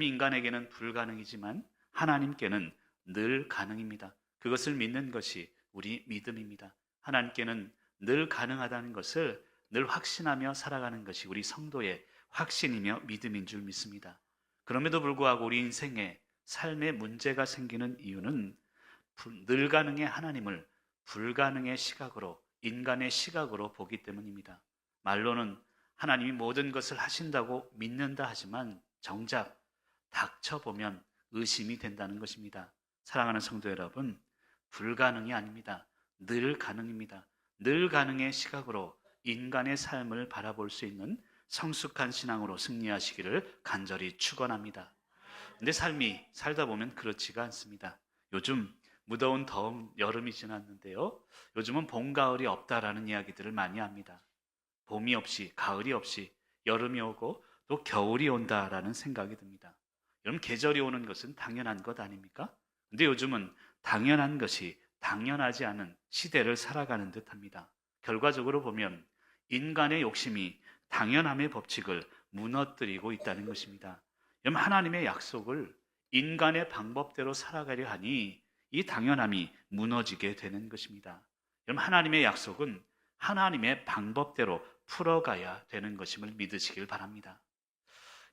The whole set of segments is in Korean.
인간에게는 불가능이지만 하나님께는 늘 가능입니다. 그것을 믿는 것이 우리 믿음입니다. 하나님께는 늘 가능하다는 것을 늘 확신하며 살아가는 것이 우리 성도의 확신이며 믿음인 줄 믿습니다. 그럼에도 불구하고 우리 인생에 삶에 문제가 생기는 이유는 늘 가능의 하나님을 불가능의 시각으로, 인간의 시각으로 보기 때문입니다. 말로는 하나님이 모든 것을 하신다고 믿는다 하지만 정작 닥쳐보면 의심이 된다는 것입니다. 사랑하는 성도 여러분, 불가능이 아닙니다. 늘 가능입니다. 늘 가능의 시각으로 인간의 삶을 바라볼 수 있는 성숙한 신앙으로 승리하시기를 간절히 축원합니다. 근데 삶이 살다 보면 그렇지가 않습니다. 요즘 무더운 더운 여름이 지났는데요, 요즘은 봄, 가을이 없다라는 이야기들을 많이 합니다. 봄이 없이, 가을이 없이 여름이 오고 또 겨울이 온다라는 생각이 듭니다. 여러분, 계절이 오는 것은 당연한 것 아닙니까? 근데 요즘은 당연한 것이 당연하지 않은 시대를 살아가는 듯합니다. 결과적으로 보면 인간의 욕심이 당연함의 법칙을 무너뜨리고 있다는 것입니다. 여러분, 하나님의 약속을 인간의 방법대로 살아가려 하니 이 당연함이 무너지게 되는 것입니다. 여러분, 하나님의 약속은 하나님의 방법대로 풀어가야 되는 것임을 믿으시길 바랍니다.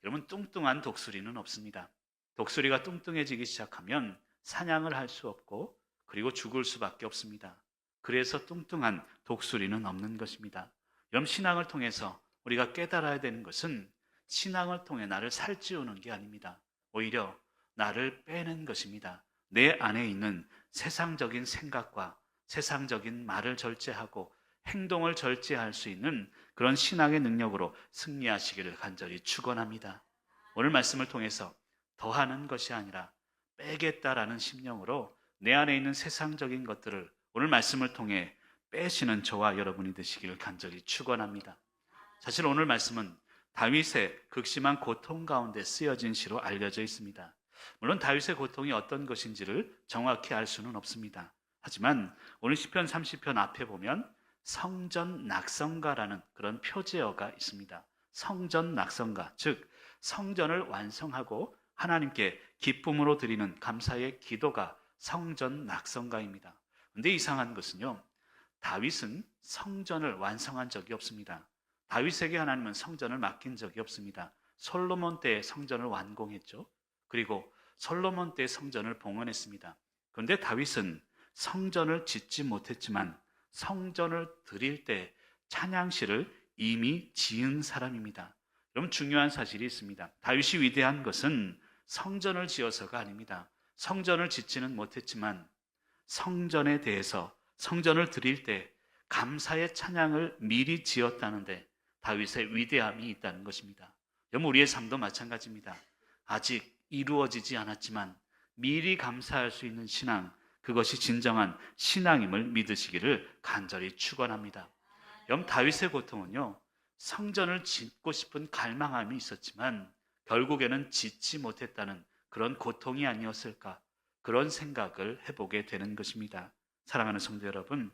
여러분, 뚱뚱한 독수리는 없습니다. 독수리가 뚱뚱해지기 시작하면 사냥을 할 수 없고 그리고 죽을 수밖에 없습니다. 그래서 뚱뚱한 독수리는 없는 것입니다. 여러분, 신앙을 통해서 우리가 깨달아야 되는 것은 신앙을 통해 나를 살찌우는 게 아닙니다. 오히려 나를 빼는 것입니다. 내 안에 있는 세상적인 생각과 세상적인 말을 절제하고 행동을 절제할 수 있는 그런 신앙의 능력으로 승리하시기를 간절히 축원합니다. 오늘 말씀을 통해서 더하는 것이 아니라 빼겠다라는 심령으로 내 안에 있는 세상적인 것들을 오늘 말씀을 통해 빼시는 저와 여러분이 되시기를 간절히 축원합니다. 사실 오늘 말씀은 다윗의 극심한 고통 가운데 쓰여진 시로 알려져 있습니다. 물론 다윗의 고통이 어떤 것인지를 정확히 알 수는 없습니다. 하지만 오늘 시편 30편 앞에 보면 성전 낙성가라는 그런 표제어가 있습니다. 성전 낙성가, 즉 성전을 완성하고 하나님께 기쁨으로 드리는 감사의 기도가 성전 낙성가입니다. 그런데 이상한 것은요, 다윗은 성전을 완성한 적이 없습니다. 다윗에게 하나님은 성전을 맡긴 적이 없습니다. 솔로몬 때에 성전을 완공했죠. 그리고 솔로몬 때 성전을 봉헌했습니다. 그런데 다윗은 성전을 짓지 못했지만 성전을 드릴 때 찬양시를 이미 지은 사람입니다. 여러분, 중요한 사실이 있습니다. 다윗이 위대한 것은 성전을 지어서가 아닙니다. 성전을 짓지는 못했지만 성전에 대해서 성전을 드릴 때 감사의 찬양을 미리 지었다는데 다윗의 위대함이 있다는 것입니다. 여러분, 우리의 삶도 마찬가지입니다. 아직 이루어지지 않았지만 미리 감사할 수 있는 신앙, 그것이 진정한 신앙임을 믿으시기를 간절히 축원합니다. 여러분, 다윗의 고통은요, 성전을 짓고 싶은 갈망함이 있었지만 결국에는 짓지 못했다는 그런 고통이 아니었을까, 그런 생각을 해보게 되는 것입니다. 사랑하는 성도 여러분,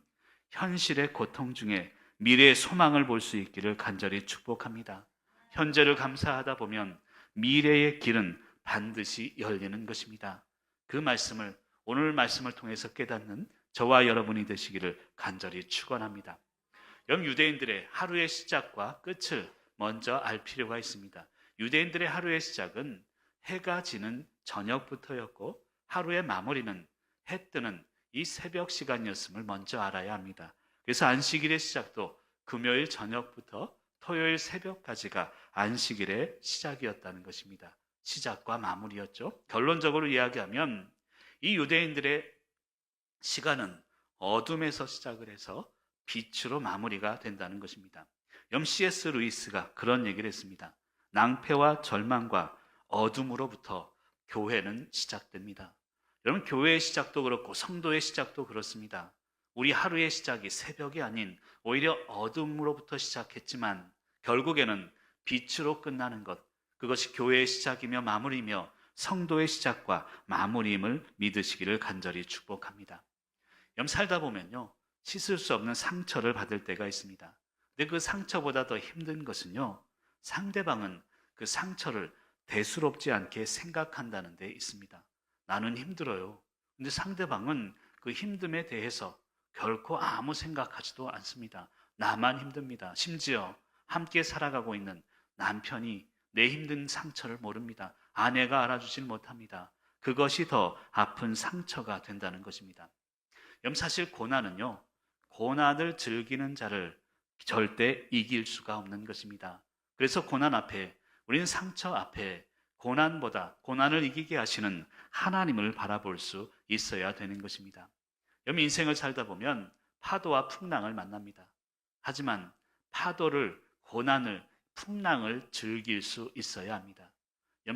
현실의 고통 중에 미래의 소망을 볼 수 있기를 간절히 축복합니다. 현재를 감사하다 보면 미래의 길은 반드시 열리는 것입니다. 그 말씀을 오늘 말씀을 통해서 깨닫는 저와 여러분이 되시기를 간절히 축원합니다. 여러분, 유대인들의 하루의 시작과 끝을 먼저 알 필요가 있습니다. 유대인들의 하루의 시작은 해가 지는 저녁부터였고 하루의 마무리는 해 뜨는 이 새벽 시간이었음을 먼저 알아야 합니다. 그래서 안식일의 시작도 금요일 저녁부터 토요일 새벽까지가 안식일의 시작이었다는 것입니다. 시작과 마무리였죠. 결론적으로 이야기하면 이 유대인들의 시간은 어둠에서 시작을 해서 빛으로 마무리가 된다는 것입니다. C.S. 루이스가 그런 얘기를 했습니다. 낭패와 절망과 어둠으로부터 교회는 시작됩니다. 여러분, 교회의 시작도 그렇고 성도의 시작도 그렇습니다. 우리 하루의 시작이 새벽이 아닌 오히려 어둠으로부터 시작했지만 결국에는 빛으로 끝나는 것, 그것이 교회의 시작이며 마무리며 성도의 시작과 마무리임을 믿으시기를 간절히 축복합니다. 여러분, 살다 보면요, 씻을 수 없는 상처를 받을 때가 있습니다. 근데 그 상처보다 더 힘든 것은요, 상대방은 그 상처를 대수롭지 않게 생각한다는 데 있습니다. 나는 힘들어요. 근데 상대방은 그 힘듦에 대해서 결코 아무 생각하지도 않습니다. 나만 힘듭니다. 심지어 함께 살아가고 있는 남편이 내 힘든 상처를 모릅니다. 아내가 알아주질 못합니다. 그것이 더 아픈 상처가 된다는 것입니다. 사실 고난은요, 고난을 즐기는 자를 절대 이길 수가 없는 것입니다. 그래서 고난 앞에, 우리는 상처 앞에 고난보다 고난을 이기게 하시는 하나님을 바라볼 수 있어야 되는 것입니다. 인생을 살다 보면 파도와 풍랑을 만납니다. 하지만 파도를, 고난을, 풍랑을 즐길 수 있어야 합니다.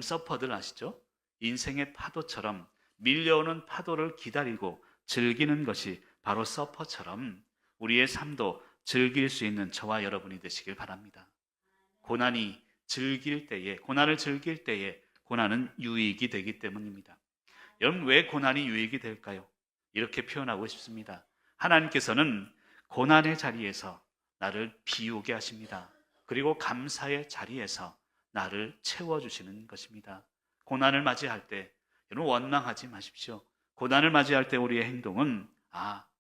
서퍼들 아시죠? 인생의 파도처럼 밀려오는 파도를 기다리고 즐기는 것이 바로 서퍼처럼 우리의 삶도 즐길 수 있는 저와 여러분이 되시길 바랍니다. 고난을 즐길 때에 고난은 유익이 되기 때문입니다. 여러분, 왜 고난이 유익이 될까요? 이렇게 표현하고 싶습니다. 하나님께서는 고난의 자리에서 나를 비우게 하십니다. 그리고 감사의 자리에서 나를 채워주시는 것입니다. 고난을 맞이할 때 여러분 원망하지 마십시오. 고난을 맞이할 때 우리의 행동은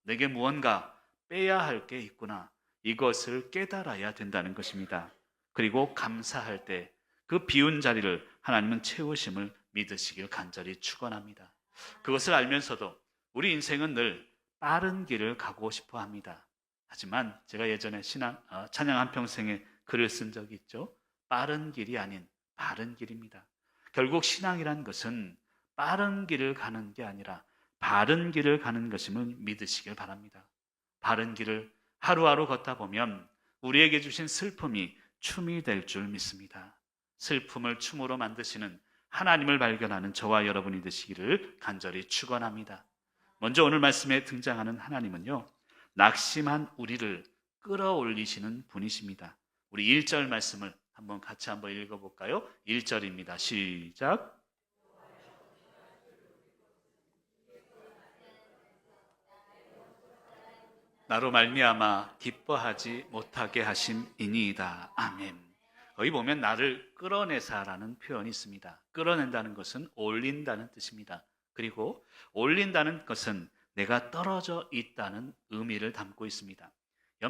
내게 무언가 빼야 할 게 있구나, 이것을 깨달아야 된다는 것입니다. 그리고 감사할 때 그 비운 자리를 하나님은 채우심을 믿으시길 간절히 축원합니다. 그것을 알면서도 우리 인생은 늘 빠른 길을 가고 싶어 합니다. 하지만 제가 예전에 찬양 한평생에 글을 쓴 적이 있죠. 빠른 길이 아닌 바른 길입니다. 결국 신앙이란 것은 빠른 길을 가는 게 아니라 바른 길을 가는 것임을 믿으시길 바랍니다. 바른 길을 하루하루 걷다 보면 우리에게 주신 슬픔이 춤이 될 줄 믿습니다. 슬픔을 춤으로 만드시는 하나님을 발견하는 저와 여러분이 되시기를 간절히 축원합니다. 먼저 오늘 말씀에 등장하는 하나님은요, 낙심한 우리를 끌어올리시는 분이십니다. 우리 1절 말씀을 같이 한번 읽어볼까요? 1절입니다. 시작. 나로 말미암아 기뻐하지 못하게 하심이니이다. 아멘. 여기 보면 나를 끌어내사라는 표현이 있습니다. 끌어낸다는 것은 올린다는 뜻입니다. 그리고 올린다는 것은 내가 떨어져 있다는 의미를 담고 있습니다.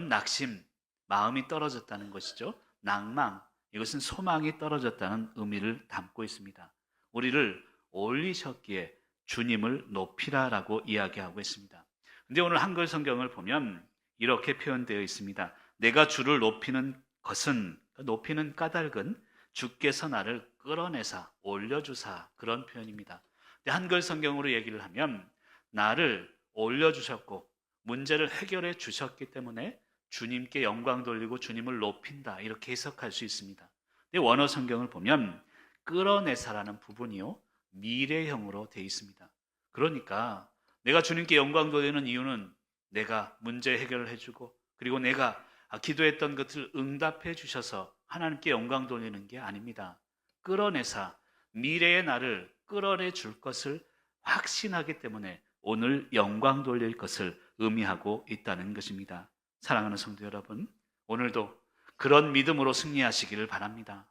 낙심, 마음이 떨어졌다는 것이죠. 낭망, 이것은 소망이 떨어졌다는 의미를 담고 있습니다. 우리를 올리셨기에 주님을 높이라라고 이야기하고 있습니다. 근데 오늘 한글 성경을 보면 이렇게 표현되어 있습니다. 내가 주를 높이는 것은, 높이는 까닭은 주께서 나를 끌어내사 올려주사, 그런 표현입니다. 근데 한글 성경으로 얘기를 하면 나를 올려주셨고 문제를 해결해 주셨기 때문에 주님께 영광 돌리고 주님을 높인다, 이렇게 해석할 수 있습니다. 근데 원어 성경을 보면 끌어내사라는 부분이요, 미래형으로 되어 있습니다. 그러니까 내가 주님께 영광 돌리는 이유는 내가 문제 해결을 해주고 그리고 내가 기도했던 것을 응답해 주셔서 하나님께 영광 돌리는 게 아닙니다. 끌어내사, 미래의 나를 끌어내 줄 것을 확신하기 때문에 오늘 영광 돌릴 것을 의미하고 있다는 것입니다. 사랑하는 성도 여러분, 오늘도 그런 믿음으로 승리하시기를 바랍니다.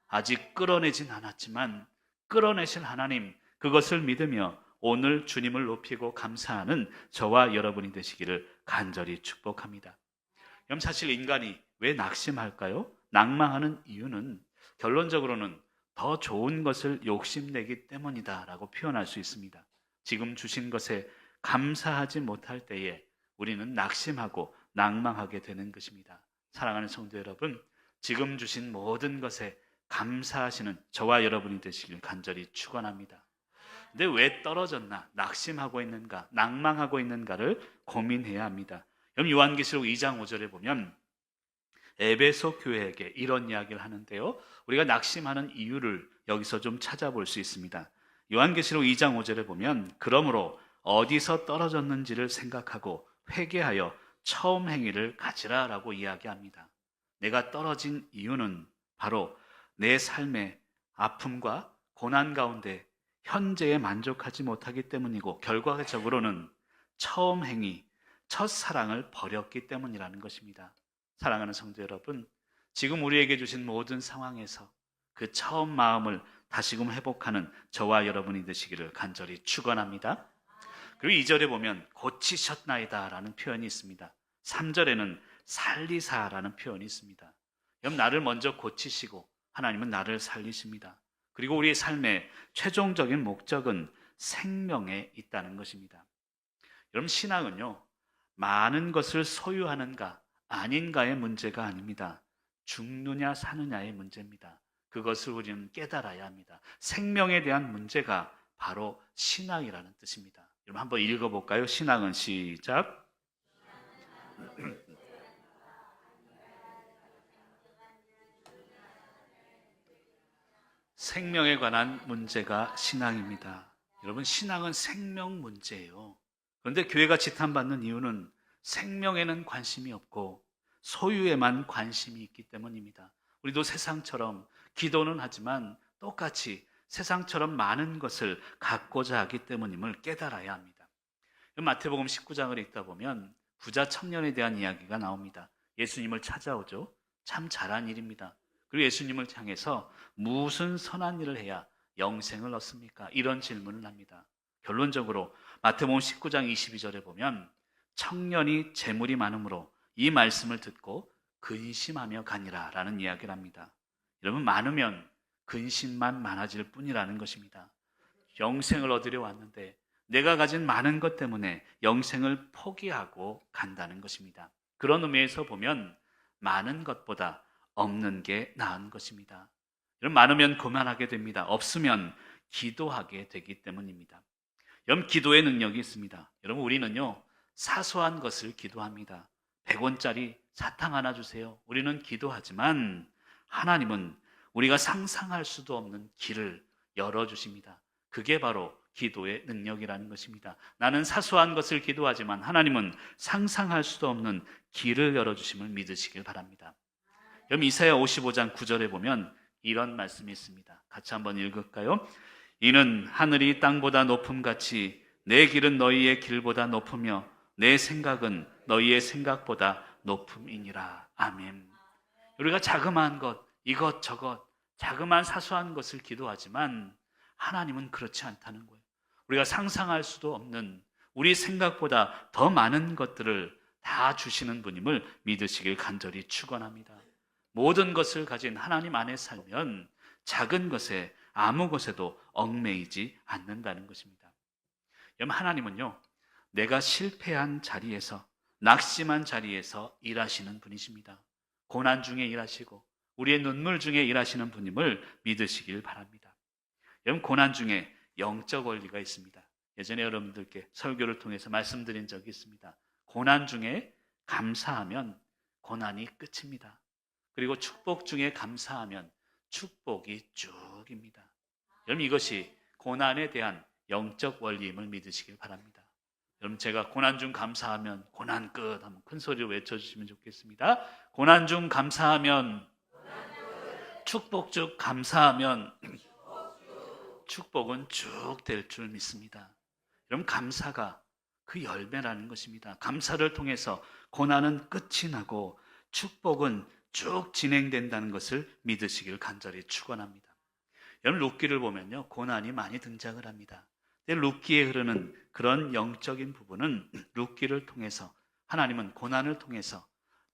아직 끌어내진 않았지만 끌어내실 하나님, 그것을 믿으며 오늘 주님을 높이고 감사하는 저와 여러분이 되시기를 간절히 축복합니다. 사실 인간이 왜 낙심할까요? 낭망하는 이유는 결론적으로는 더 좋은 것을 욕심내기 때문이다라고 표현할 수 있습니다. 지금 주신 것에 감사하지 못할 때에 우리는 낙심하고 낭망하게 되는 것입니다. 사랑하는 성도 여러분, 지금 주신 모든 것에 감사하시는 저와 여러분이 되시길 간절히 축원합니다. 근데 왜 떨어졌나, 낙심하고 있는가, 낭망하고 있는가를 고민해야 합니다. 요한계시록 2장 5절에 보면 에베소 교회에게 이런 이야기를 하는데요, 우리가 낙심하는 이유를 여기서 좀 찾아볼 수 있습니다. 요한계시록 2장 5절에 보면 그러므로 어디서 떨어졌는지를 생각하고 회개하여 처음 행위를 가지라라고 이야기합니다. 내가 떨어진 이유는 바로 내 삶의 아픔과 고난 가운데 현재에 만족하지 못하기 때문이고 결과적으로는 처음 행위, 첫사랑을 버렸기 때문이라는 것입니다. 사랑하는 성도 여러분, 지금 우리에게 주신 모든 상황에서 그 처음 마음을 다시금 회복하는 저와 여러분이 되시기를 간절히 축원합니다. 그리고 2절에 보면 고치셨나이다 라는 표현이 있습니다. 3절에는 살리사라는 표현이 있습니다. 여러분, 나를 먼저 고치시고 하나님은 나를 살리십니다. 그리고 우리의 삶의 최종적인 목적은 생명에 있다는 것입니다. 여러분, 신앙은요, 많은 것을 소유하는가 아닌가의 문제가 아닙니다. 죽느냐 사느냐의 문제입니다. 그것을 우리는 깨달아야 합니다. 생명에 대한 문제가 바로 신앙이라는 뜻입니다. 여러분, 한번 읽어볼까요? 신앙은 시작. 생명에 관한 문제가 신앙입니다. 여러분, 신앙은 생명 문제예요. 그런데 교회가 지탄받는 이유는 생명에는 관심이 없고 소유에만 관심이 있기 때문입니다. 우리도 세상처럼 기도는 하지만 똑같이 세상처럼 많은 것을 갖고자 하기 때문임을 깨달아야 합니다. 마태복음 19장을 읽다 보면 부자 청년에 대한 이야기가 나옵니다. 예수님을 찾아오죠. 참 잘한 일입니다. 그리고 예수님을 향해서 무슨 선한 일을 해야 영생을 얻습니까? 이런 질문을 합니다. 결론적으로 마태복음 19장 22절에 보면 청년이 재물이 많으므로 이 말씀을 듣고 근심하며 가니라 라는 이야기를 합니다. 여러분, 많으면 근심만 많아질 뿐이라는 것입니다. 영생을 얻으려 왔는데 내가 가진 많은 것 때문에 영생을 포기하고 간다는 것입니다. 그런 의미에서 보면 많은 것보다 없는 게 나은 것입니다. 여러분, 많으면 교만하게 됩니다. 없으면 기도하게 되기 때문입니다. 여러분, 기도의 능력이 있습니다. 여러분, 우리는요, 사소한 것을 기도합니다. 100원짜리 사탕 하나 주세요. 우리는 기도하지만 하나님은 우리가 상상할 수도 없는 길을 열어주십니다. 그게 바로 기도의 능력이라는 것입니다. 나는 사소한 것을 기도하지만 하나님은 상상할 수도 없는 길을 열어주심을 믿으시길 바랍니다. 여러분, 이사야 55장 9절에 보면 이런 말씀이 있습니다. 같이 한번 읽을까요? 이는 하늘이 땅보다 높음같이 내 길은 너희의 길보다 높으며 내 생각은 너희의 생각보다 높음이니라. 아멘. 우리가 자그마한 것, 이것저것, 자그마한 사소한 것을 기도하지만 하나님은 그렇지 않다는 거예요. 우리가 상상할 수도 없는 우리 생각보다 더 많은 것들을 다 주시는 분임을 믿으시길 간절히 축원합니다. 모든 것을 가진 하나님 안에 살면 작은 것에 아무 것에도 얽매이지 않는다는 것입니다. 여러분, 하나님은요, 내가 실패한 자리에서, 낙심한 자리에서 일하시는 분이십니다. 고난 중에 일하시고 우리의 눈물 중에 일하시는 분임을 믿으시길 바랍니다. 여러분, 고난 중에 영적 원리가 있습니다. 예전에 여러분들께 설교를 통해서 말씀드린 적이 있습니다. 고난 중에 감사하면 고난이 끝입니다. 그리고 축복 중에 감사하면 축복이 쭉입니다. 여러분, 이것이 고난에 대한 영적 원리임을 믿으시길 바랍니다. 여러분, 제가 고난 중 감사하면 고난 끝 한번 큰 소리로 외쳐주시면 좋겠습니다. 고난 중 감사하면, 축복 중 감사하면 축복은 쭉 될 줄 믿습니다. 여러분, 감사가 그 열매라는 것입니다. 감사를 통해서 고난은 끝이 나고 축복은 쭉 진행된다는 것을 믿으시길 간절히 축원합니다. 여러분, 룻기를 보면요, 고난이 많이 등장을 합니다. 룻기에 흐르는 그런 영적인 부분은 룻기를 통해서 하나님은 고난을 통해서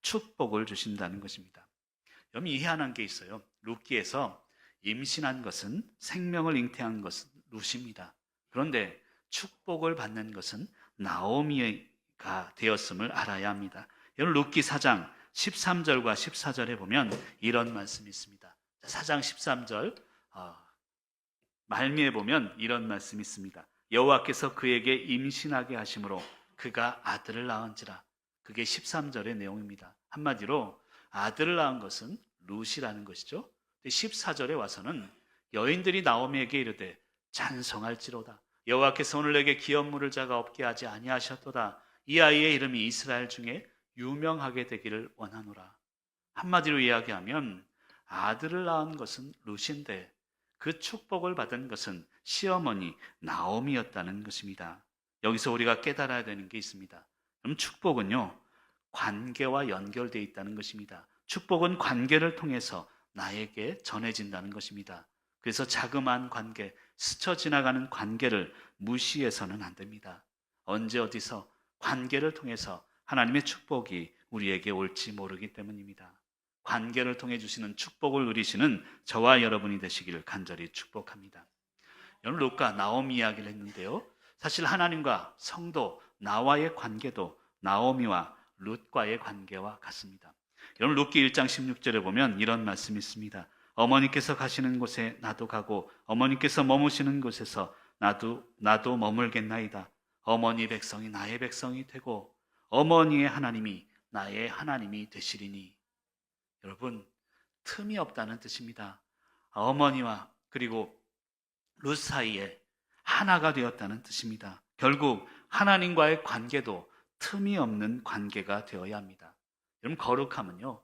축복을 주신다는 것입니다. 여러분, 이해하는 게 있어요. 룻기에서 임신한 것은, 생명을 잉태한 것은 룻입니다. 그런데 축복을 받는 것은 나오미가 되었음을 알아야 합니다. 여러분, 룻기 4장 13절과 14절에 보면 이런 말씀이 있습니다. 4장 13절 말미에 보면 이런 말씀이 있습니다. 여호와께서 그에게 임신하게 하심으로 그가 아들을 낳은지라. 그게 13절의 내용입니다. 한마디로 아들을 낳은 것은 룻이라는 것이죠. 14절에 와서는 여인들이 나오미에게 이르되 찬송할지로다. 여호와께서 오늘 내게 기업 물을 자가 없게 하지 아니하셨도다. 이 아이의 이름이 이스라엘 중에 유명하게 되기를 원하노라. 한마디로 이야기하면 아들을 낳은 것은 룻인데 그 축복을 받은 것은 시어머니 나오미였다는 것입니다. 여기서 우리가 깨달아야 되는 게 있습니다. 그럼 축복은요, 관계와 연결되어 있다는 것입니다. 축복은 관계를 통해서 나에게 전해진다는 것입니다. 그래서 자그마한 관계, 스쳐 지나가는 관계를 무시해서는 안 됩니다. 언제 어디서 관계를 통해서 하나님의 축복이 우리에게 올지 모르기 때문입니다. 관계를 통해 주시는 축복을 누리시는 저와 여러분이 되시기를 간절히 축복합니다. 오늘 루카 나오미 이야기를 했는데요. 사실 하나님과 성도 나와의 관계도 나오미와 룻과의 관계와 같습니다. 여러분 룻기 1장 16절에 보면 이런 말씀이 있습니다. 어머니께서 가시는 곳에 나도 가고 어머니께서 머무시는 곳에서 나도 머물겠나이다. 어머니 백성이 나의 백성이 되고 어머니의 하나님이 나의 하나님이 되시리니. 여러분, 틈이 없다는 뜻입니다. 어머니와 그리고 룻 사이에 하나가 되었다는 뜻입니다. 결국 하나님과의 관계도 틈이 없는 관계가 되어야 합니다. 여러분, 거룩함은요,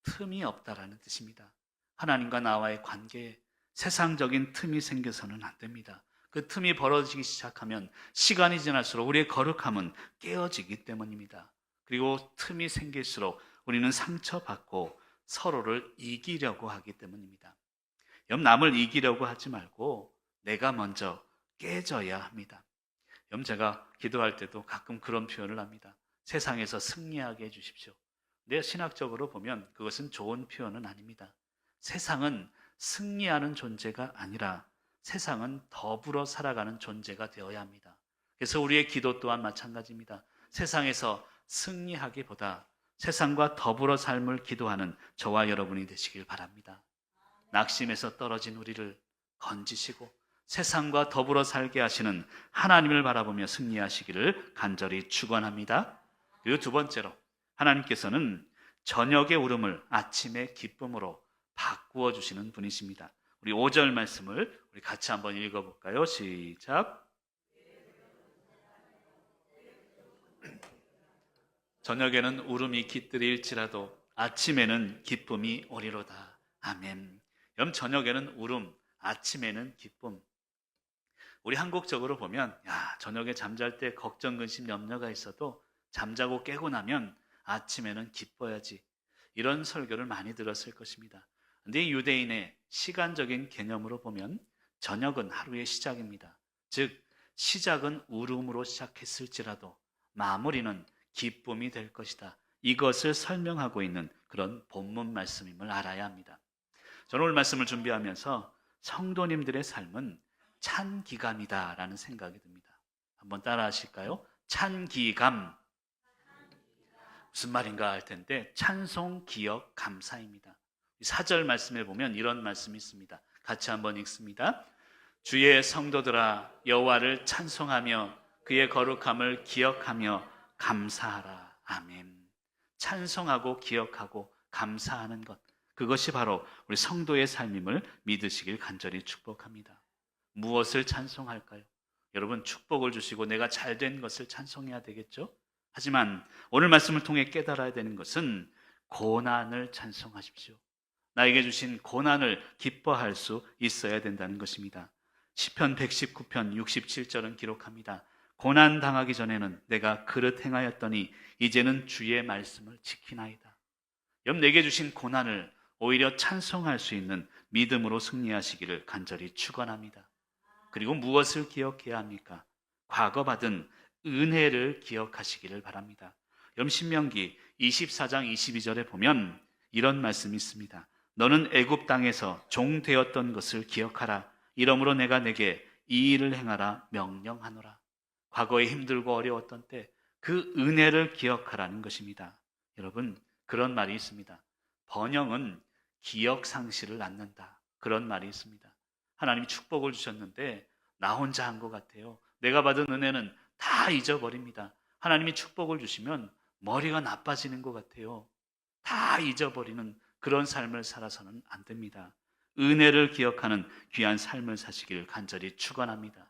틈이 없다라는 뜻입니다. 하나님과 나와의 관계에 세상적인 틈이 생겨서는 안 됩니다. 그 틈이 벌어지기 시작하면 시간이 지날수록 우리의 거룩함은 깨어지기 때문입니다. 그리고 틈이 생길수록 우리는 상처받고 서로를 이기려고 하기 때문입니다. 여러분, 남을 이기려고 하지 말고 내가 먼저 깨져야 합니다. 여러분, 제가 기도할 때도 가끔 그런 표현을 합니다. 세상에서 승리하게 해주십시오. 근데 신학적으로 보면 그것은 좋은 표현은 아닙니다. 세상은 승리하는 존재가 아니라 세상은 더불어 살아가는 존재가 되어야 합니다. 그래서 우리의 기도 또한 마찬가지입니다. 세상에서 승리하기보다 세상과 더불어 삶을 기도하는 저와 여러분이 되시길 바랍니다. 낙심에서 떨어진 우리를 건지시고 세상과 더불어 살게 하시는 하나님을 바라보며 승리하시기를 간절히 축원합니다. 그리고 두 번째로 하나님께서는 저녁의 울음을 아침의 기쁨으로 바꾸어 주시는 분이십니다. 우리 5절 말씀을 우리 같이 한번 읽어볼까요? 시작. 저녁에는 울음이 깃들일지라도 아침에는 기쁨이 오리로다. 아멘. 여러분, 저녁에는 울음, 아침에는 기쁨. 우리 한국적으로 보면 저녁에 잠잘 때 걱정, 근심, 염려가 있어도 잠자고 깨고 나면 아침에는 기뻐야지. 이런 설교를 많이 들었을 것입니다. 그런데 유대인의 시간적인 개념으로 보면 저녁은 하루의 시작입니다. 즉 시작은 울음으로 시작했을지라도 마무리는 기쁨이 될 것이다. 이것을 설명하고 있는 그런 본문 말씀임을 알아야 합니다. 저는 오늘 말씀을 준비하면서 성도님들의 삶은 찬기감이다라는 생각이 듭니다. 한번 따라 하실까요? 찬기감. 무슨 말인가 할 텐데 찬송, 기억, 감사입니다. 4절 말씀에 보면 이런 말씀이 있습니다. 같이 한번 읽습니다. 주의 성도들아 여호와를 찬송하며 그의 거룩함을 기억하며 감사하라. 아멘. 찬송하고 기억하고 감사하는 것, 그것이 바로 우리 성도의 삶임을 믿으시길 간절히 축복합니다. 무엇을 찬송할까요? 여러분, 축복을 주시고 내가 잘된 것을 찬송해야 되겠죠? 하지만 오늘 말씀을 통해 깨달아야 되는 것은 고난을 찬송하십시오. 나에게 주신 고난을 기뻐할 수 있어야 된다는 것입니다. 시편 119편 67절은 기록합니다. 고난 당하기 전에는 내가 그릇 행하였더니 이제는 주의 말씀을 지키나이다. 여러분, 내게 주신 고난을 오히려 찬송할 수 있는 믿음으로 승리하시기를 간절히 축원합니다. 그리고 무엇을 기억해야 합니까? 과거 받은 은혜를 기억하시기를 바랍니다. 여러분, 신명기 24장 22절에 보면 이런 말씀이 있습니다. 너는 애굽 땅에서 종 되었던 것을 기억하라. 이러므로 내가 내게 이 일을 행하라 명령하노라. 과거에 힘들고 어려웠던 때 그 은혜를 기억하라는 것입니다. 여러분, 그런 말이 있습니다. 번영은 기억 상실을 낳는다. 그런 말이 있습니다. 하나님이 축복을 주셨는데 나 혼자 한 것 같아요. 내가 받은 은혜는 다 잊어버립니다. 하나님이 축복을 주시면 머리가 나빠지는 것 같아요. 다 잊어버리는 그런 삶을 살아서는 안 됩니다. 은혜를 기억하는 귀한 삶을 사시기를 간절히 축원합니다.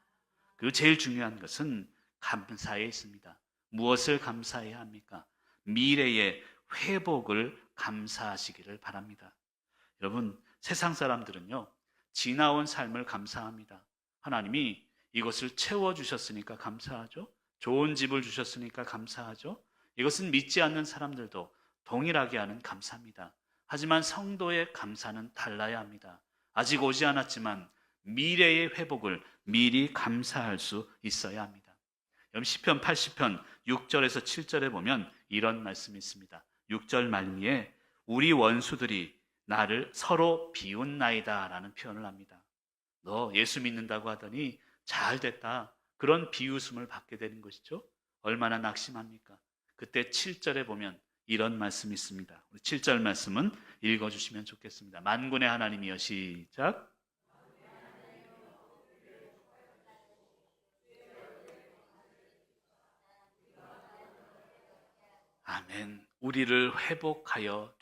그리고 제일 중요한 것은 감사에 있습니다. 무엇을 감사해야 합니까? 미래의 회복을 감사하시기를 바랍니다. 여러분, 세상 사람들은요, 지나온 삶을 감사합니다. 하나님이 이것을 채워주셨으니까 감사하죠. 좋은 집을 주셨으니까 감사하죠. 이것은 믿지 않는 사람들도 동일하게 하는 감사입니다. 하지만 성도의 감사는 달라야 합니다. 아직 오지 않았지만 미래의 회복을 미리 감사할 수 있어야 합니다. 여러분 시편 80편 6절에서 7절에 보면 이런 말씀이 있습니다. 6절 말미에 우리 원수들이 나를 서로 비웃나이다 라는 표현을 합니다. 너 예수 믿는다고 하더니 잘 됐다. 그런 비웃음을 받게 되는 것이죠. 얼마나 낙심합니까? 그때 7절에 보면 이런 말씀이 있습니다. 7절 말씀은 읽어주시면 좋겠습니다. 만군의 하나님이여 시작. 아멘. 우리를 회복하여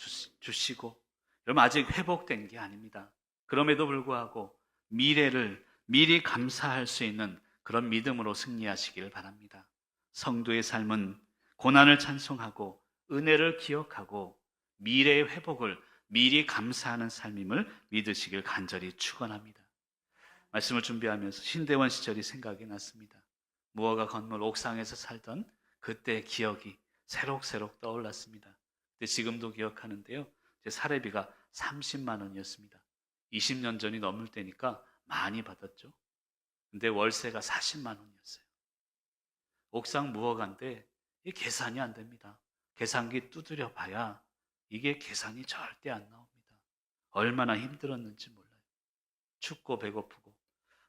주시고, 여러분 아직 회복된 게 아닙니다. 그럼에도 불구하고 미래를 미리 감사할 수 있는 그런 믿음으로 승리하시기를 바랍니다. 성도의 삶은 고난을 찬송하고 은혜를 기억하고 미래의 회복을 미리 감사하는 삶임을 믿으시길 간절히 축원합니다. 말씀을 준비하면서 신대원 시절이 생각이 났습니다. 무허가 건물 옥상에서 살던 그때의 기억이 새록새록 떠올랐습니다. 근데 지금도 기억하는데요. 제 사례비가 30만 원이었습니다. 20년 전이 넘을 때니까 많이 받았죠. 근데 월세가 40만 원이었어요. 옥상 무허가인데 이게 계산이 안 됩니다. 계산기 두드려 봐야 이게 계산이 절대 안 나옵니다. 얼마나 힘들었는지 몰라요. 춥고 배고프고.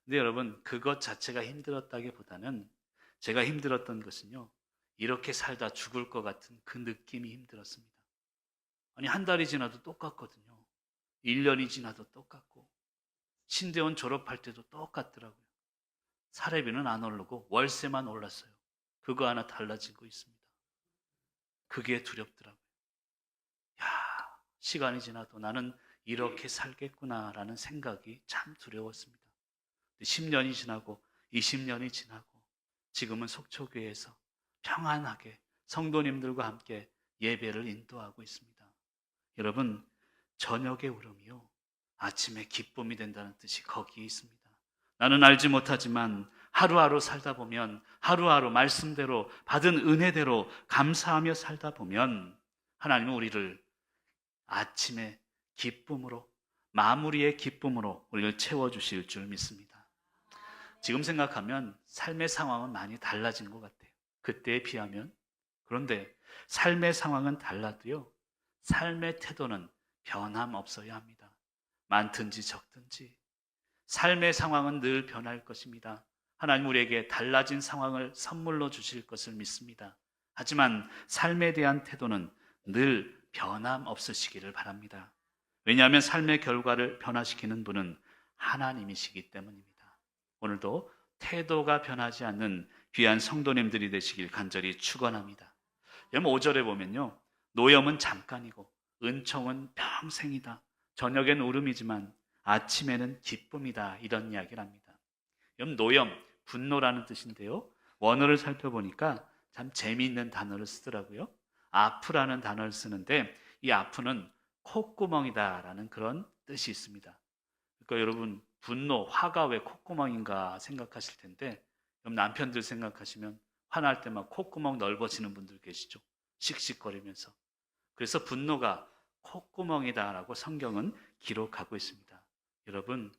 근데 여러분 그것 자체가 힘들었다기보다는 제가 힘들었던 것은요. 이렇게 살다 죽을 것 같은 그 느낌이 힘들었습니다. 아니 한 달이 지나도 똑같거든요. 1년이 지나도 똑같고 신대원 졸업할 때도 똑같더라고요. 사례비는 안 오르고 월세만 올랐어요. 그거 하나 달라지고 있습니다. 그게 두렵더라고요. 야, 시간이 지나도 나는 이렇게 살겠구나라는 생각이 참 두려웠습니다. 10년이 지나고 20년이 지나고 지금은 속초교회에서 평안하게 성도님들과 함께 예배를 인도하고 있습니다. 여러분, 저녁의 울음이요 아침에 기쁨이 된다는 뜻이 거기에 있습니다. 나는 알지 못하지만 하루하루 살다 보면 하루하루 말씀대로 받은 은혜대로 감사하며 살다 보면 하나님은 우리를 아침의 기쁨으로 마무리의 기쁨으로 우리를 채워주실 줄 믿습니다. 지금 생각하면 삶의 상황은 많이 달라진 것 같아요. 그때에 비하면. 그런데 삶의 상황은 달라도요 삶의 태도는 변함없어야 합니다. 많든지 적든지 삶의 상황은 늘 변할 것입니다. 하나님 우리에게 달라진 상황을 선물로 주실 것을 믿습니다. 하지만 삶에 대한 태도는 늘 변함없으시기를 바랍니다. 왜냐하면 삶의 결과를 변화시키는 분은 하나님이시기 때문입니다. 오늘도 태도가 변하지 않는 귀한 성도님들이 되시길 간절히 축원합니다. 여러분 5절에 보면요. 노염은 잠깐이고 은총은 평생이다. 저녁엔 울음이지만 아침에는 기쁨이다. 이런 이야기를 합니다. 여러분 노염, 분노라는 뜻인데요. 원어를 살펴보니까 참 재미있는 단어를 쓰더라고요. 아프라는 단어를 쓰는데 이 아프는 콧구멍이다라는 그런 뜻이 있습니다. 그러니까 여러분 분노, 화가 왜 콧구멍인가 생각하실 텐데 여러분 남편들 생각하시면 화날 때 막 콧구멍 넓어지는 분들 계시죠. 씩씩거리면서. 그래서 분노가 콧구멍이다라고 성경은 기록하고 있습니다. 여러분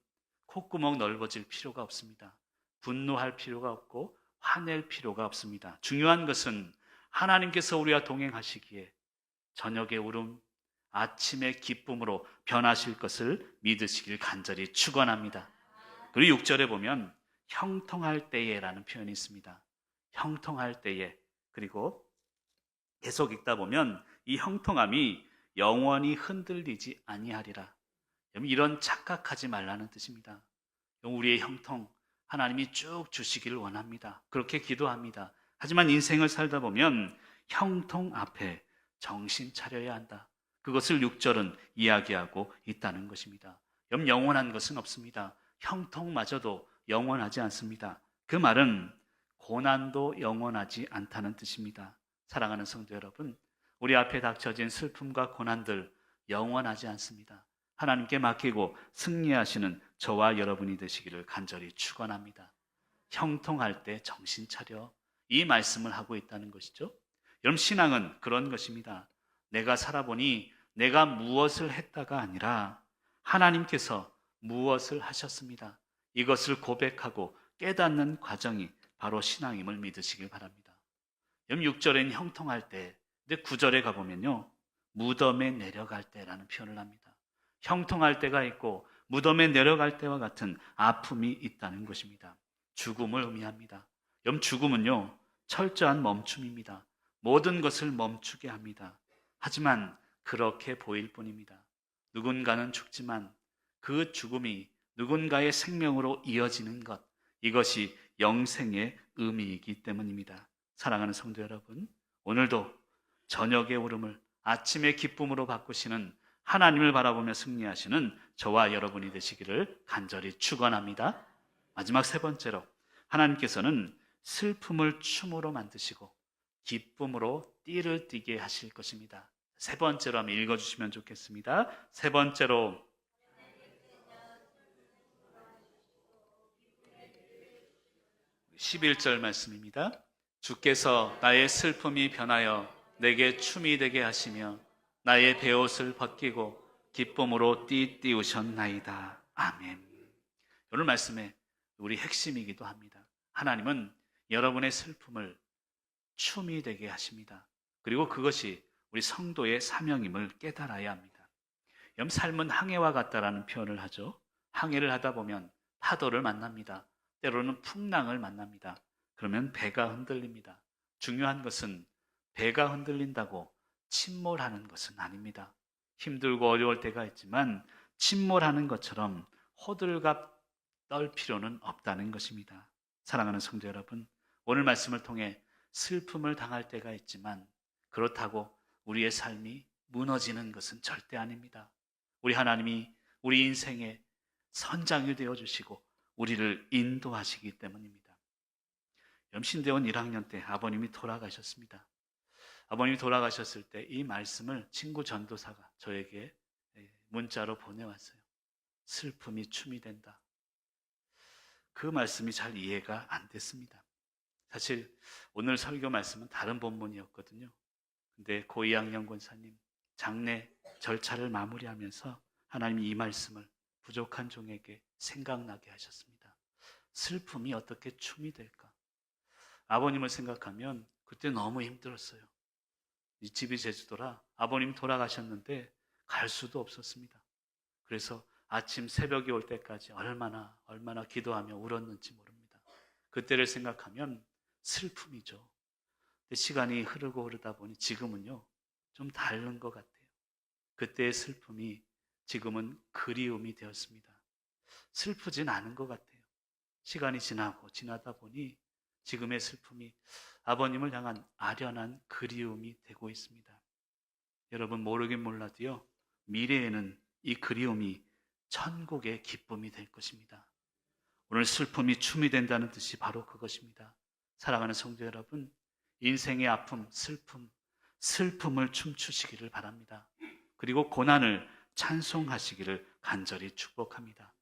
콧구멍 넓어질 필요가 없습니다. 분노할 필요가 없고 화낼 필요가 없습니다. 중요한 것은 하나님께서 우리와 동행하시기에 저녁의 울음, 아침의 기쁨으로 변하실 것을 믿으시길 간절히 축원합니다. 그리고 6절에 보면 형통할 때에라는 표현이 있습니다. 형통할 때에. 그리고 계속 읽다 보면 이 형통함이 영원히 흔들리지 아니하리라. 이런 착각하지 말라는 뜻입니다. 우리의 형통 하나님이 쭉 주시기를 원합니다. 그렇게 기도합니다. 하지만 인생을 살다 보면 형통 앞에 정신 차려야 한다. 그것을 6절은 이야기하고 있다는 것입니다. 영원한 것은 없습니다. 형통마저도 영원하지 않습니다. 그 말은 고난도 영원하지 않다는 뜻입니다. 사랑하는 성도 여러분, 우리 앞에 닥쳐진 슬픔과 고난들 영원하지 않습니다. 하나님께 맡기고 승리하시는 저와 여러분이 되시기를 간절히 축원합니다. 형통할 때 정신 차려. 이 말씀을 하고 있다는 것이죠. 여러분 신앙은 그런 것입니다. 내가 살아보니 내가 무엇을 했다가 아니라 하나님께서 무엇을 하셨습니다. 이것을 고백하고 깨닫는 과정이 바로 신앙임을 믿으시길 바랍니다. 6절에는 형통할 때, 근데 9절에 가보면요, 무덤에 내려갈 때라는 표현을 합니다. 형통할 때가 있고 무덤에 내려갈 때와 같은 아픔이 있다는 것입니다. 죽음을 의미합니다. 죽음은요, 철저한 멈춤입니다. 모든 것을 멈추게 합니다. 하지만 그렇게 보일 뿐입니다. 누군가는 죽지만 그 죽음이 누군가의 생명으로 이어지는 것, 이것이 영생의 의미이기 때문입니다. 사랑하는 성도 여러분, 오늘도 저녁의 울음을 아침의 기쁨으로 바꾸시는 하나님을 바라보며 승리하시는 저와 여러분이 되시기를 간절히 축원합니다. 마지막 세 번째로, 하나님께서는 슬픔을 춤으로 만드시고 기쁨으로 띠를 띠게 하실 것입니다. 세 번째로 한번 읽어주시면 좋겠습니다. 세 번째로, 11절 말씀입니다. 주께서 나의 슬픔이 변하여 내게 춤이 되게 하시며 나의 베옷을 벗기고 기쁨으로 띠우셨나이다. 아멘. 오늘 말씀의 우리 핵심이기도 합니다. 하나님은 여러분의 슬픔을 춤이 되게 하십니다. 그리고 그것이 우리 성도의 사명임을 깨달아야 합니다. 삶은 항해와 같다라는 표현을 하죠. 항해를 하다 보면 파도를 만납니다. 때로는 풍랑을 만납니다. 그러면 배가 흔들립니다. 중요한 것은 배가 흔들린다고 침몰하는 것은 아닙니다. 힘들고 어려울 때가 있지만 침몰하는 것처럼 호들갑 떨 필요는 없다는 것입니다. 사랑하는 성도 여러분, 오늘 말씀을 통해 슬픔을 당할 때가 있지만 그렇다고 우리의 삶이 무너지는 것은 절대 아닙니다. 우리 하나님이 우리 인생의 선장이 되어주시고 우리를 인도하시기 때문입니다. 신대원 1학년 때 아버님이 돌아가셨습니다. 아버님이 돌아가셨을 때 이 말씀을 친구 전도사가 저에게 문자로 보내왔어요. 슬픔이 춤이 된다. 그 말씀이 잘 이해가 안 됐습니다. 사실 오늘 설교 말씀은 다른 본문이었거든요. 근데 고 2학년 권사님 장례 절차를 마무리하면서 하나님이 이 말씀을 부족한 종에게 생각나게 하셨습니다. 슬픔이 어떻게 춤이 될까? 아버님을 생각하면 그때 너무 힘들었어요. 이 집이 제주도라 아버님 돌아가셨는데 갈 수도 없었습니다. 그래서 아침 새벽이 올 때까지 얼마나 기도하며 울었는지 모릅니다. 그때를 생각하면 슬픔이죠. 근데 시간이 흐르다 보니 지금은요 좀 다른 것 같아요. 그때의 슬픔이 지금은 그리움이 되었습니다. 슬프진 않은 것 같아요. 시간이 지나다 보니 지금의 슬픔이 아버님을 향한 아련한 그리움이 되고 있습니다. 여러분 모르긴 몰라도요, 미래에는 이 그리움이 천국의 기쁨이 될 것입니다. 오늘 슬픔이 춤이 된다는 뜻이 바로 그것입니다. 사랑하는 성도 여러분, 인생의 아픔, 슬픔을 춤추시기를 바랍니다. 그리고 고난을 찬송하시기를 간절히 축복합니다.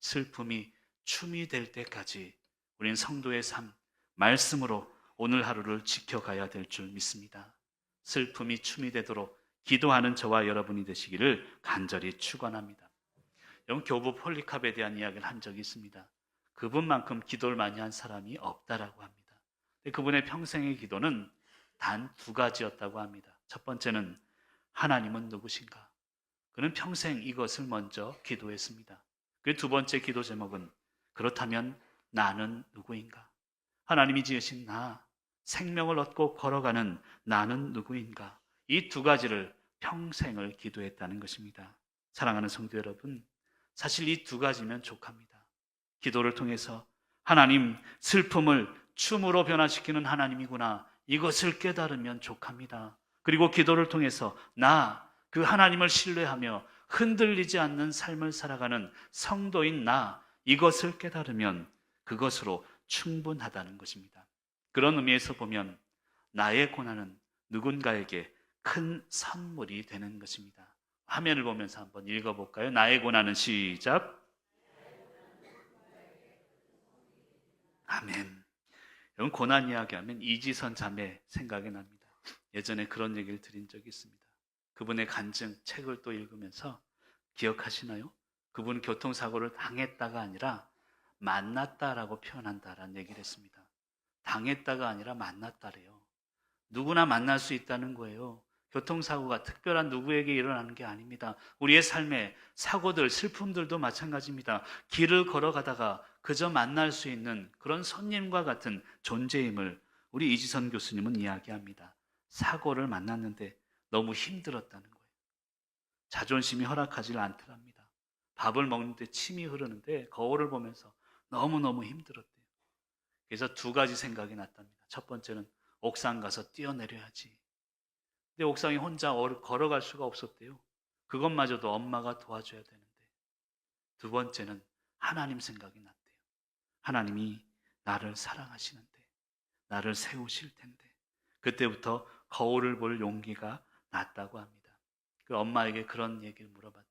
슬픔이 춤이 될 때까지 우린 성도의 삶, 말씀으로 오늘 하루를 지켜가야 될 줄 믿습니다. 슬픔이 춤이 되도록 기도하는 저와 여러분이 되시기를 간절히 축원합니다. 여러분 교부 폴리캅에 대한 이야기를 한 적이 있습니다. 그분만큼 기도를 많이 한 사람이 없다라고 합니다. 그분의 평생의 기도는 단 두 가지였다고 합니다. 첫 번째는 하나님은 누구신가? 그는 평생 이것을 먼저 기도했습니다. 그리고 두 번째 기도 제목은 그렇다면 나는 누구인가? 하나님이 지으신 나, 생명을 얻고 걸어가는 나는 누구인가? 이 두 가지를 평생을 기도했다는 것입니다. 사랑하는 성도 여러분, 사실 이 두 가지면 족합니다. 기도를 통해서 하나님, 슬픔을 춤으로 변화시키는 하나님이구나, 이것을 깨달으면 족합니다. 그리고 기도를 통해서 그 하나님을 신뢰하며 흔들리지 않는 삶을 살아가는 성도인 이것을 깨달으면 그것으로 충분하다는 것입니다. 그런 의미에서 보면 나의 고난은 누군가에게 큰 선물이 되는 것입니다. 화면을 보면서 한번 읽어볼까요? 나의 고난은 시작. 아멘. 여러분 고난 이야기하면 이지선 자매 생각이 납니다. 예전에 그런 얘기를 드린 적이 있습니다. 그분의 간증 책을 또 읽으면서 기억하시나요? 그분은 교통사고를 당했다가 아니라 만났다라고 표현한다라는 얘기를 했습니다. 당했다가 아니라 만났다래요. 누구나 만날 수 있다는 거예요. 교통사고가 특별한 누구에게 일어나는 게 아닙니다. 우리의 삶에 사고들, 슬픔들도 마찬가지입니다. 길을 걸어가다가 그저 만날 수 있는 그런 손님과 같은 존재임을 우리 이지선 교수님은 이야기합니다. 사고를 만났는데 너무 힘들었다는 거예요. 자존심이 허락하지 않더랍니다. 밥을 먹는데 침이 흐르는데 거울을 보면서 너무너무 힘들었대요. 그래서 두 가지 생각이 났답니다. 첫 번째는 옥상 가서 뛰어내려야지. 근데 옥상에 혼자 걸어갈 수가 없었대요. 그것마저도 엄마가 도와줘야 되는데. 두 번째는 하나님 생각이 났대요. 하나님이 나를 사랑하시는데, 나를 세우실 텐데. 그때부터 거울을 볼 용기가 났다고 합니다. 그 엄마에게 그런 얘기를 물어봤대요.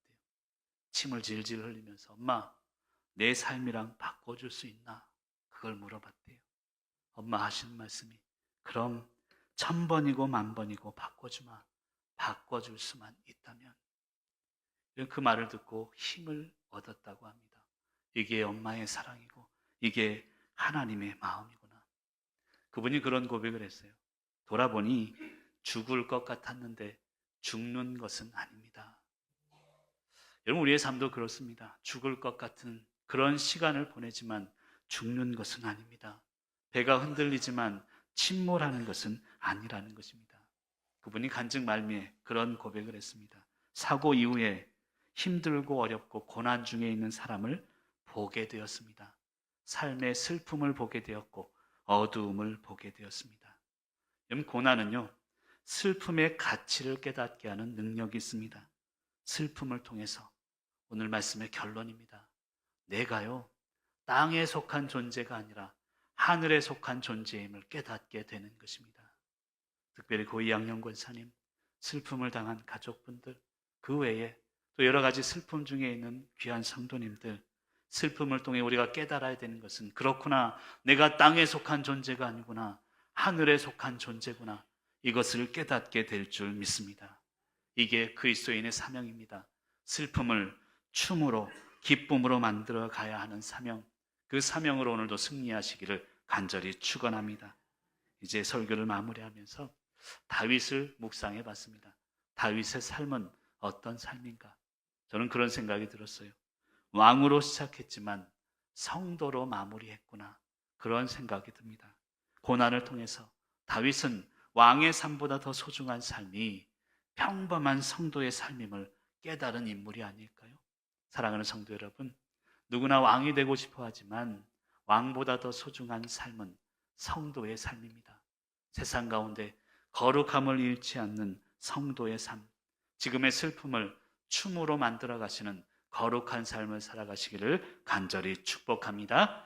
침을 질질 흘리면서 엄마, 내 삶이랑 바꿔줄 수 있나? 그걸 물어봤대요. 엄마 하시는 말씀이 그럼 1000번이고 10,000번이고 바꿔주마. 바꿔줄 수만 있다면. 그 말을 듣고 힘을 얻었다고 합니다. 이게 엄마의 사랑이고 이게 하나님의 마음이구나. 그분이 그런 고백을 했어요. 돌아보니 죽을 것 같았는데 죽는 것은 아닙니다. 여러분, 우리의 삶도 그렇습니다. 죽을 것 같은 그런 시간을 보내지만 죽는 것은 아닙니다. 배가 흔들리지만 침몰하는 것은 아니라는 것입니다. 그분이 간증 말미에 그런 고백을 했습니다. 사고 이후에 힘들고 어렵고 고난 중에 있는 사람을 보게 되었습니다. 삶의 슬픔을 보게 되었고 어두움을 보게 되었습니다. 여러분, 고난은요, 슬픔의 가치를 깨닫게 하는 능력이 있습니다. 슬픔을 통해서 오늘 말씀의 결론입니다. 내가요, 땅에 속한 존재가 아니라 하늘에 속한 존재임을 깨닫게 되는 것입니다. 특별히 고이양영 권사님, 슬픔을 당한 가족분들, 그 외에 또 여러 가지 슬픔 중에 있는 귀한 성도님들, 슬픔을 통해 우리가 깨달아야 되는 것은 그렇구나, 내가 땅에 속한 존재가 아니구나, 하늘에 속한 존재구나, 이것을 깨닫게 될 줄 믿습니다. 이게 그리스도인의 사명입니다. 슬픔을 춤으로, 기쁨으로 만들어 가야 하는 사명, 그 사명으로 오늘도 승리하시기를 간절히 축원합니다. 이제 설교를 마무리하면서 다윗을 묵상해 봤습니다. 다윗의 삶은 어떤 삶인가? 저는 그런 생각이 들었어요. 왕으로 시작했지만 성도로 마무리했구나, 그런 생각이 듭니다. 고난을 통해서 다윗은 왕의 삶보다 더 소중한 삶이 평범한 성도의 삶임을 깨달은 인물이 아닐까요? 사랑하는 성도 여러분, 누구나 왕이 되고 싶어 하지만 왕보다 더 소중한 삶은 성도의 삶입니다. 세상 가운데 거룩함을 잃지 않는 성도의 삶, 지금의 슬픔을 춤으로 만들어 가시는 거룩한 삶을 살아가시기를 간절히 축복합니다.